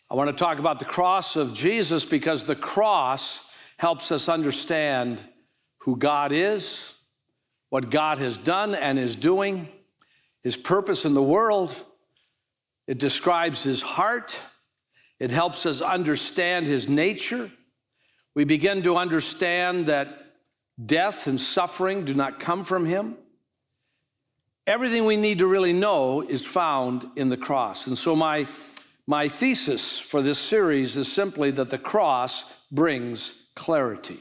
I want to talk about the cross of Jesus because the cross helps us understand who God is, what God has done and is doing, his purpose in the world. It describes his heart. It helps us understand his nature. We begin to understand that death and suffering do not come from him. Everything we need to really know is found in the cross. And so my thesis for this series is simply that the cross brings clarity.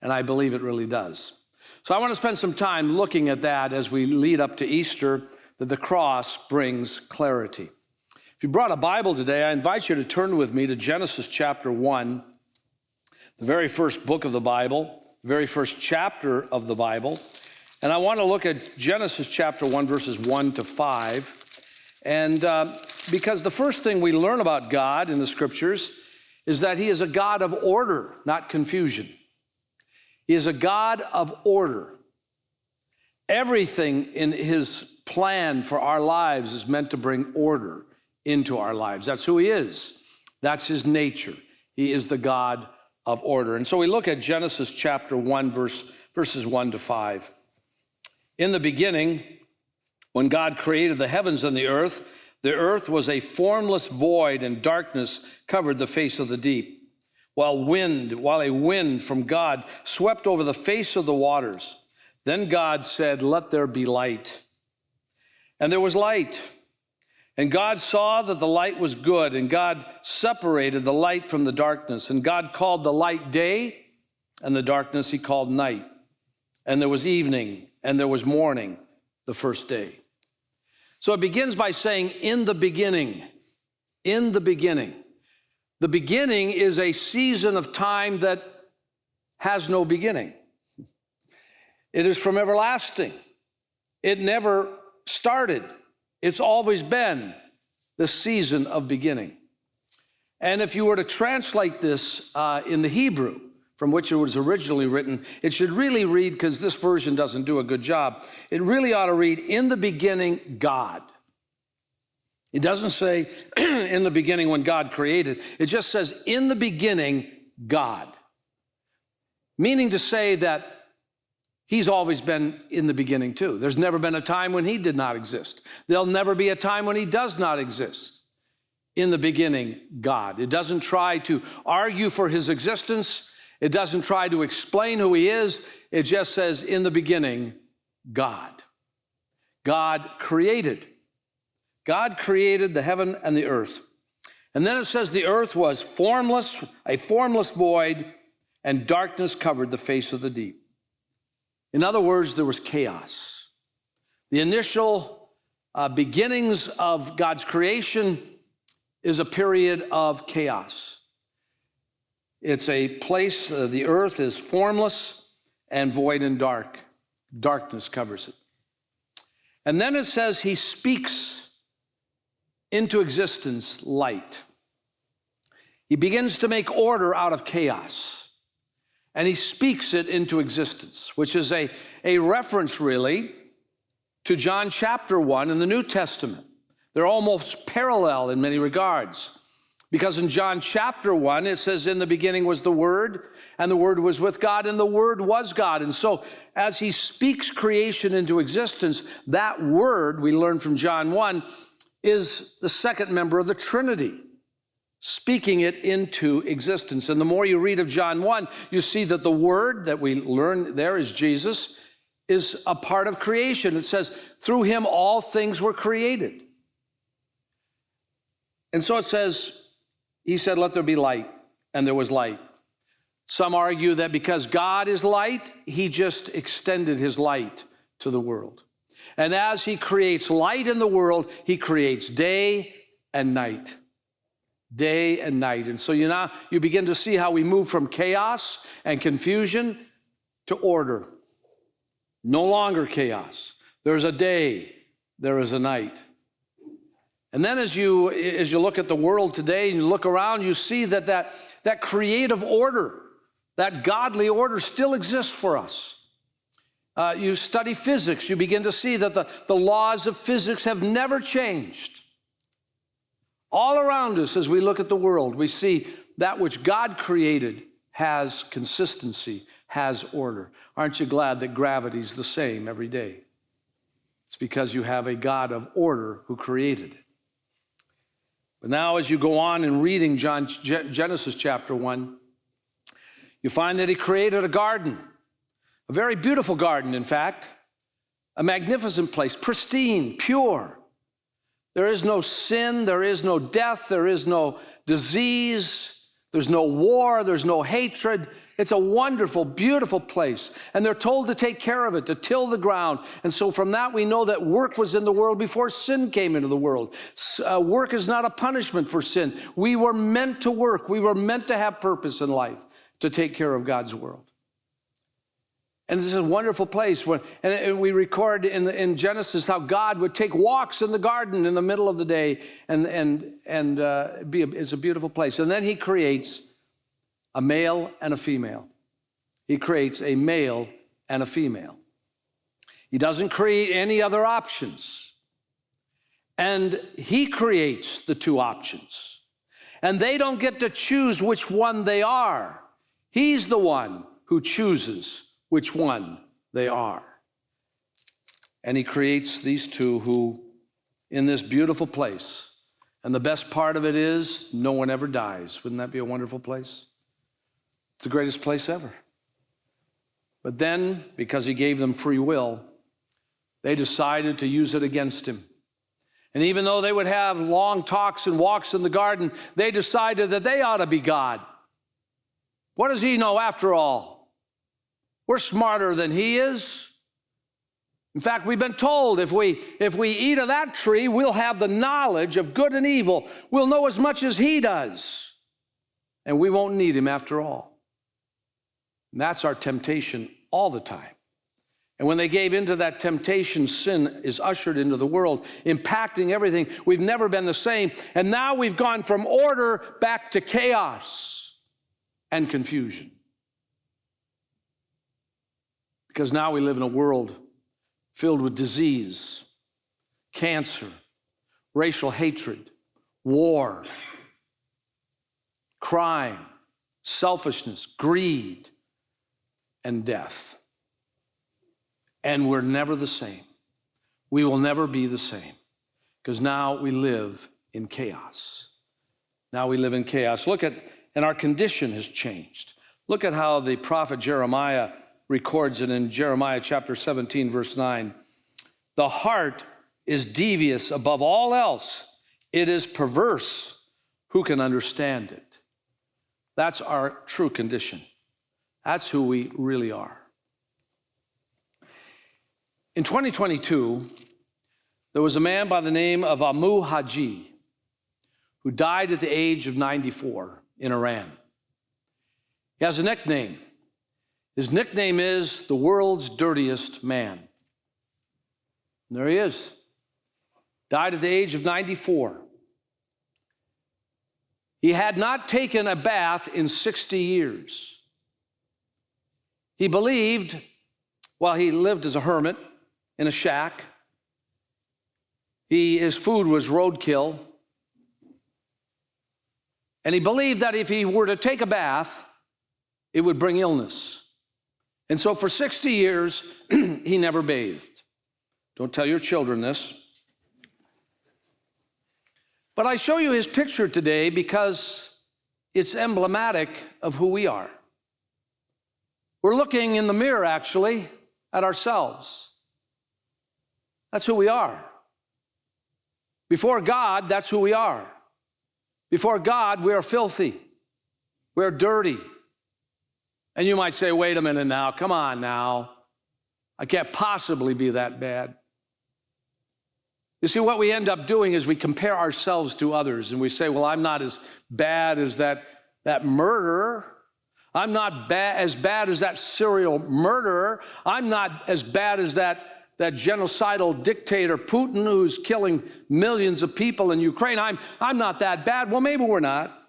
And I believe it really does. So I want to spend some time looking at that as we lead up to Easter, that the cross brings clarity. If you brought a Bible today, I invite you to turn with me to Genesis chapter 1, the very first book of the Bible, the very first chapter of the Bible. And I want to look at Genesis chapter 1, verses 1 to 5. And because the first thing we learn about God in the scriptures is that he is a God of order, not confusion. He is a God of order. Everything in his plan for our lives is meant to bring order into our lives. That's who he is. That's his nature. He is the God of order. And so we look at Genesis chapter 1, verses 1 to 5. In the beginning, when God created the heavens and the earth was a formless void, and darkness covered the face of the deep, while a wind from God swept over the face of the waters. Then God said, "Let there be light." And there was light. And God saw that the light was good, and God separated the light from the darkness. And God called the light day, and the darkness he called night. And there was evening, and there was morning, the first day. So it begins by saying, in the beginning, in the beginning. The beginning is a season of time that has no beginning. It is from everlasting. It never started. It's always been the season of beginning. And if you were to translate this in the Hebrew, from which it was originally written, it should really read, because this version doesn't do a good job, it really ought to read, in the beginning, God. It doesn't say in the beginning when God created. It just says in the beginning, God. Meaning to say that he's always been in the beginning too. There's never been a time when he did not exist. There'll never be a time when he does not exist. In the beginning, God. It doesn't try to argue for his existence. It doesn't try to explain who he is. It just says in the beginning, God. God created. God created the heaven and the earth. And then it says the earth was formless, a formless void, and darkness covered the face of the deep. In other words, there was chaos. The initial beginnings of God's creation is a period of chaos. It's a place, the earth is formless and void and dark. Darkness covers it. And then it says he speaks into existence light. He begins to make order out of chaos. And he speaks it into existence, which is a reference really to John chapter 1 in the New Testament. They're almost parallel in many regards. Because in John chapter 1, it says, in the beginning was the Word, and the Word was with God, and the Word was God. And so as he speaks creation into existence, that Word, we learn from John 1, is the second member of the Trinity, speaking it into existence. And the more you read of John 1, you see that the Word that we learn there is Jesus, is a part of creation. It says, through him all things were created. And so it says, he said, let there be light, and there was light. Some argue that because God is light, he just extended his light to the world. And as he creates light in the world, he creates day and night. Day and night. And so you begin to see how we move from chaos and confusion to order. No longer chaos. There's a day, there is a night. And then as you look at the world today and you look around, you see that creative order, that godly order still exists for us. You study physics, you begin to see that the laws of physics have never changed. All around us, as we look at the world, we see that which God created has consistency, has order. Aren't you glad that gravity's the same every day? It's because you have a God of order who created it. But now as you go on in reading Genesis chapter 1, you find that he created a garden, a very beautiful garden, in fact, a magnificent place, pristine, pure. There is no sin, there is no death, there is no disease, there's no war, there's no hatred. It's a wonderful, beautiful place. And they're told to take care of it, to till the ground. And so from that we know that work was in the world before sin came into the world. Work is not a punishment for sin. We were meant to work. We were meant to have purpose in life, to take care of God's world. And this is a wonderful place. And we record in Genesis how God would take walks in the garden in the middle of the day, it's a beautiful place. And then he creates a male and a female. He creates a male and a female. He doesn't create any other options. And he creates the two options. And they don't get to choose which one they are. He's the one who chooses which one they are. And he creates these two who, in this beautiful place, and the best part of it is no one ever dies. Wouldn't that be a wonderful place? It's the greatest place ever. But then, because he gave them free will, they decided to use it against him. And even though they would have long talks and walks in the garden, they decided that they ought to be God. What does he know after all? We're smarter than he is. In fact, we've been told if we eat of that tree, we'll have the knowledge of good and evil. We'll know as much as he does. And we won't need him after all. And that's our temptation all the time. And when they gave into that temptation, sin is ushered into the world, impacting everything. We've never been the same. And now we've gone from order back to chaos and confusion. Because now we live in a world filled with disease, cancer, racial hatred, war, crime, selfishness, greed, and death. And we're never the same. We will never be the same, because now we live in chaos. Now we live in chaos. And our condition has changed. Look at how the prophet Jeremiah records it in Jeremiah chapter 17, verse 9. The heart is devious above all else. It is perverse. Who can understand it? That's our true condition. That's who we really are. In 2022, there was a man by the name of Amu Haji who died at the age of 94 in Iran. He has a nickname. His nickname is the world's dirtiest man. And there he is. Died at the age of 94. He had not taken a bath in 60 years. He believed, while he lived as a hermit in a shack, his food was roadkill. And he believed that if he were to take a bath, it would bring illness. And so for 60 years, he never bathed. Don't tell your children this. But I show you his picture today because it's emblematic of who we are. We're looking in the mirror, actually, at ourselves. That's who we are. Before God, that's who we are. Before God, we are filthy. We're dirty. And you might say, wait a minute now, come on now. I can't possibly be that bad. You see, what we end up doing is we compare ourselves to others, and we say, well, I'm not as bad as that murderer. I'm not as bad as that serial murderer. I'm not as bad as that genocidal dictator Putin who's killing millions of people in Ukraine. I'm not that bad. Well, maybe we're not,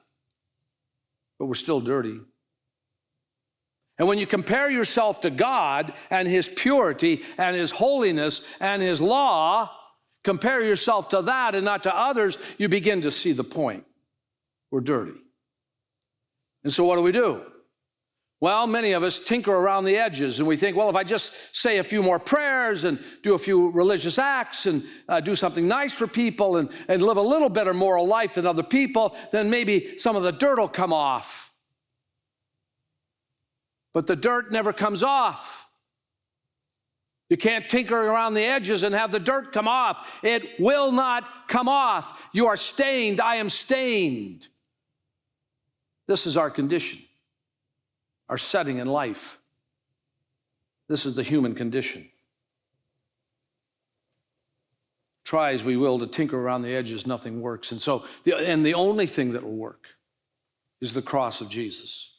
but we're still dirty. And when you compare yourself to God and his purity and his holiness and his law, compare yourself to that and not to others, you begin to see the point. We're dirty. And so what do? Well, many of us tinker around the edges, and we think, well, if I just say a few more prayers and do a few religious acts and do something nice for people and live a little better moral life than other people, then maybe some of the dirt will come off. But the dirt never comes off. You can't tinker around the edges and have the dirt come off. It will not come off. You are stained. I am stained. This is our condition, our setting in life. This is the human condition. Try as we will to tinker around the edges, nothing works. And so, the only thing that will work is the cross of Jesus.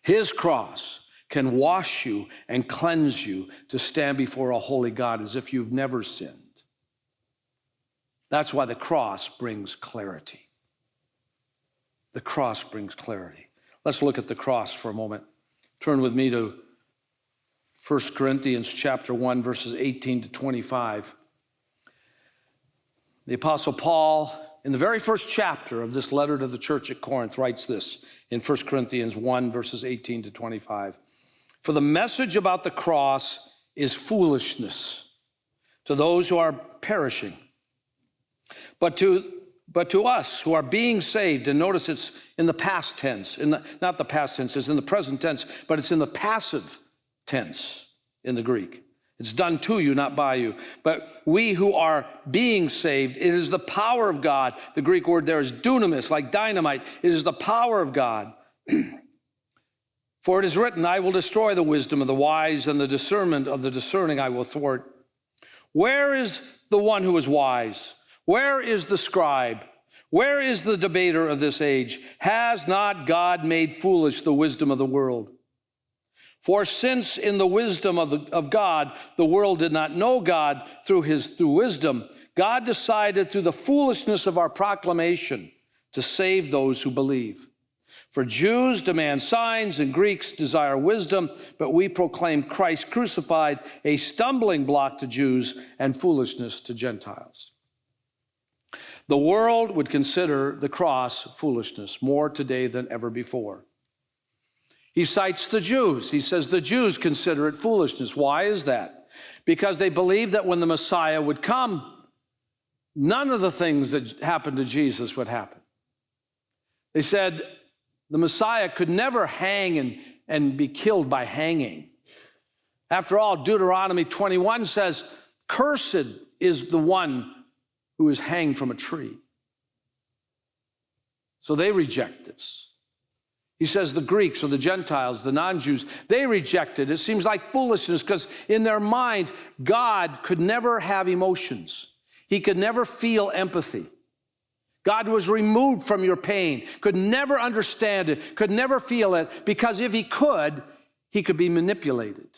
His cross can wash you and cleanse you to stand before a holy God as if you've never sinned. That's why the cross brings clarity. The cross brings clarity. Let's look at the cross for a moment. Turn with me to 1 Corinthians chapter 1, verses 18 to 25. The Apostle Paul, in the very first chapter of this letter to the church at Corinth, writes this in 1 Corinthians 1, verses 18 to 25. For the message about the cross is foolishness to those who are perishing. But to us who are being saved, and notice it's in the past tense, not the past tense, it's in the present tense, but it's in the passive tense in the Greek. It's done to you, not by you. But we who are being saved, it is the power of God. The Greek word there is dunamis, like dynamite. It is the power of God. For it is written, I will destroy the wisdom of the wise, and the discernment of the discerning I will thwart. Where is the one who is wise? Where is the scribe? Where is the debater of this age? Has not God made foolish the wisdom of the world? For since in the wisdom of God, the world did not know God through wisdom, God decided through the foolishness of our proclamation to save those who believe. For Jews demand signs and Greeks desire wisdom, but we proclaim Christ crucified, a stumbling block to Jews and foolishness to Gentiles. The world would consider the cross foolishness more today than ever before. He cites the Jews. He says the Jews consider it foolishness. Why is that? Because they believe that when the Messiah would come, none of the things that happened to Jesus would happen. They said the Messiah could never hang and be killed by hanging. After all, Deuteronomy 21 says, cursed is the one who is hanged from a tree. So they reject this. He says the Greeks or the Gentiles, the non-Jews, they reject it. It seems like foolishness because in their mind, God could never have emotions. He could never feel empathy. God was removed from your pain, could never understand it, could never feel it, because if he could be manipulated.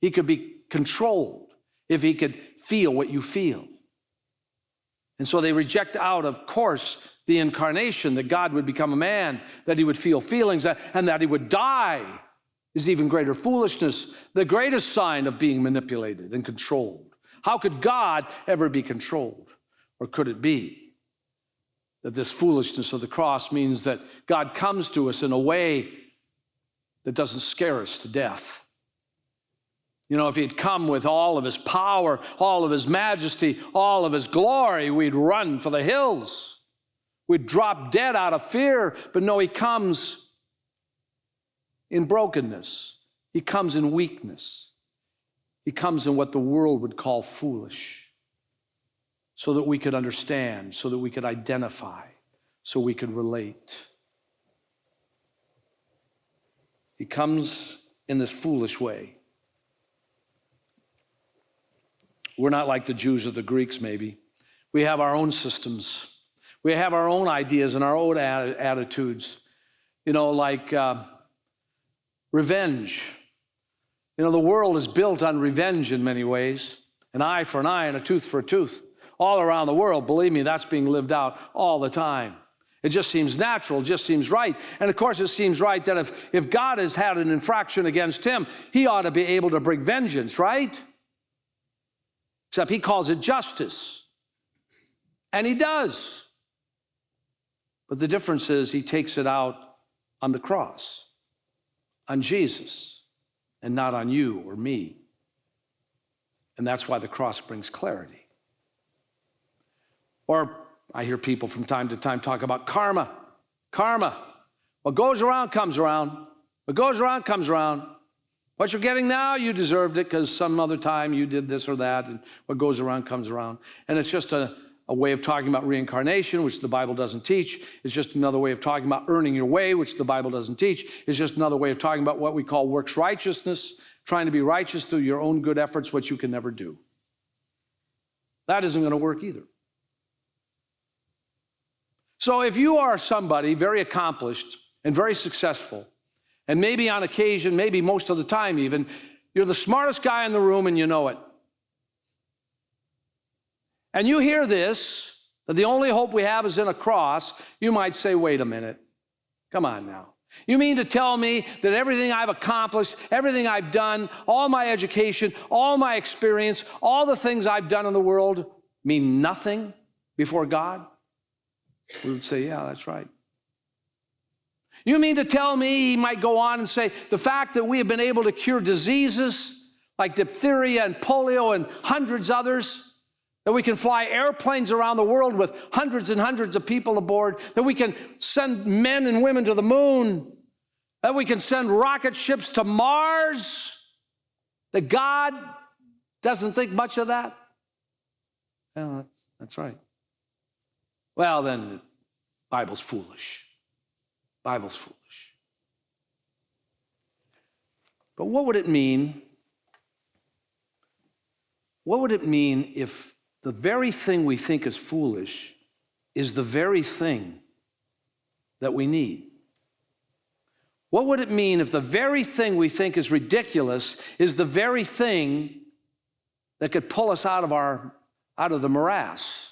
He could be controlled if he could feel what you feel. And so they reject out, of course, the incarnation, that God would become a man, that he would feel feelings, and that he would die is even greater foolishness, the greatest sign of being manipulated and controlled. How could God ever be controlled? Or could it be that this foolishness of the cross means that God comes to us in a way that doesn't scare us to death? You know, if he'd come with all of his power, all of his majesty, all of his glory, we'd run for the hills. We'd drop dead out of fear. But no, he comes in brokenness. He comes in weakness. He comes in what the world would call foolish, so that we could understand, so that we could identify, so we could relate. He comes in this foolish way. We're not like the Jews or the Greeks, maybe. We have our own systems. We have our own ideas and our own attitudes. You know, like revenge. You know, the world is built on revenge in many ways. An eye for an eye and a tooth for a tooth. All around the world, believe me, that's being lived out all the time. It just seems natural, it just seems right. And of course, it seems right that if God has had an infraction against him, he ought to be able to bring vengeance, right? except he calls it justice. And he does. But the difference is he takes it out on the cross, on Jesus, and not on you or me. And that's why the cross brings clarity. Or I hear people from time to time talk about karma. Karma. What goes around comes around. What goes around comes around. What you're getting now, you deserved it because some other time you did this or that, and what goes around comes around. And it's just a way of talking about reincarnation, which the Bible doesn't teach. It's just another way of talking about earning your way, which the Bible doesn't teach. It's just another way of talking about what we call works righteousness, trying to be righteous through your own good efforts, which you can never do. That isn't going to work either. So if you are somebody very accomplished and very successful, and maybe on occasion, maybe most of the time even, you're the smartest guy in the room and you know it. And you hear this, that the only hope we have is in a cross, you might say, wait a minute, come on now. You mean to tell me that everything I've accomplished, everything I've done, all my education, all my experience, all the things I've done in the world mean nothing before God? We would say, yeah, that's right. You mean to tell me, he might go on and say, the fact that we have been able to cure diseases like diphtheria and polio and hundreds others, that we can fly airplanes around the world with hundreds and hundreds of people aboard, that we can send men and women to the moon, that we can send rocket ships to Mars, that God doesn't think much of that? Well, that's right. Well, then the Bible's foolish. Bible's foolish. But what would it mean? What would it mean if the very thing we think is foolish is the very thing that we need? What would it mean if the very thing we think is ridiculous is the very thing that could pull us out of the morass?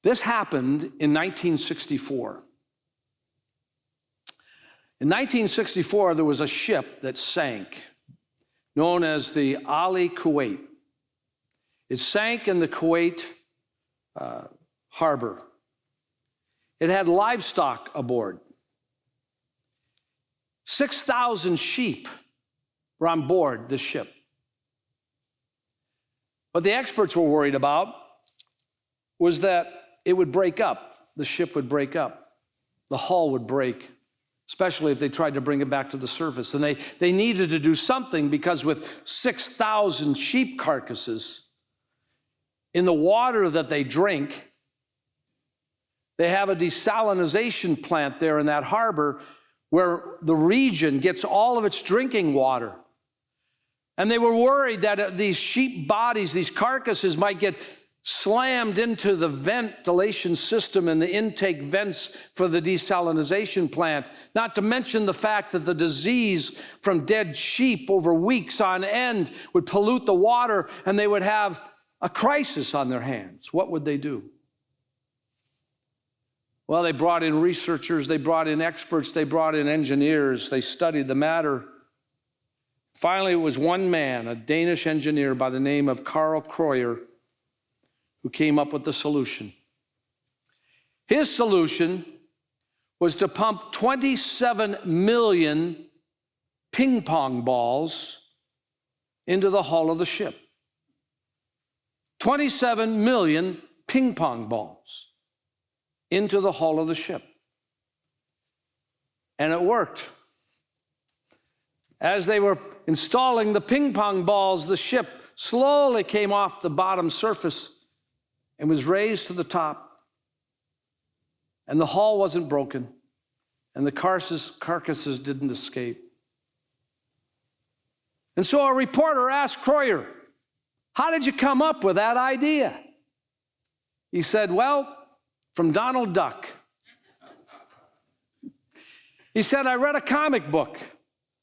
This happened in 1964. In 1964, there was a ship that sank, known as the Ali Kuwait. It sank in the Kuwait harbor. It had livestock aboard. 6,000 sheep were on board this ship. What the experts were worried about was that it would break up. The ship would break up. The hull would break, especially if they tried to bring it back to the surface. And they needed to do something because with 6,000 sheep carcasses in the water that they drink, they have a desalination plant there in that harbor where the region gets all of its drinking water. And they were worried that these sheep bodies, these carcasses, might get slammed into the ventilation system and the intake vents for the desalination plant, not to mention the fact that the disease from dead sheep over weeks on end would pollute the water and they would have a crisis on their hands. What would they do? Well, they brought in researchers, they brought in experts, they brought in engineers, they studied the matter. Finally, it was one man, a Danish engineer by the name of Carl Kreuer, who came up with the solution. His solution was to pump 27 million ping pong balls into the hull of the ship. 27 million ping pong balls into the hull of the ship. And it worked. As they were installing the ping pong balls, the ship slowly came off the bottom surface and was raised to the top. And the hull wasn't broken, and the carcasses didn't escape. And so a reporter asked Kreuer, how did you come up with that idea? He said, well, from Donald Duck. He said, I read a comic book,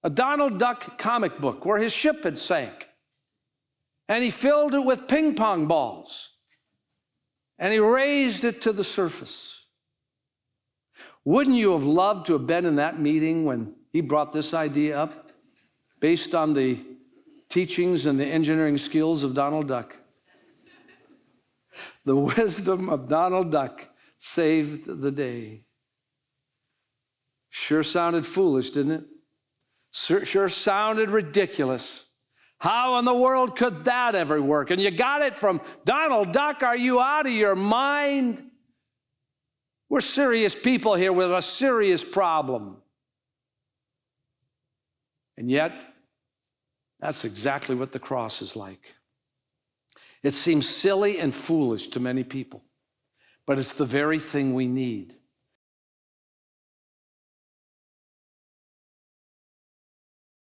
a Donald Duck comic book, where his ship had sank. And he filled it with ping pong balls. And he raised it to the surface. Wouldn't you have loved to have been in that meeting when he brought this idea up, based on the teachings and the engineering skills of Donald Duck. The wisdom of Donald Duck saved the day. Sure sounded foolish, didn't it? Sure sounded ridiculous. How in the world could that ever work? And you got it from Donald Duck? Are you out of your mind? We're serious people here with a serious problem. And yet, that's exactly what the cross is like. It seems silly and foolish to many people, but it's the very thing we need.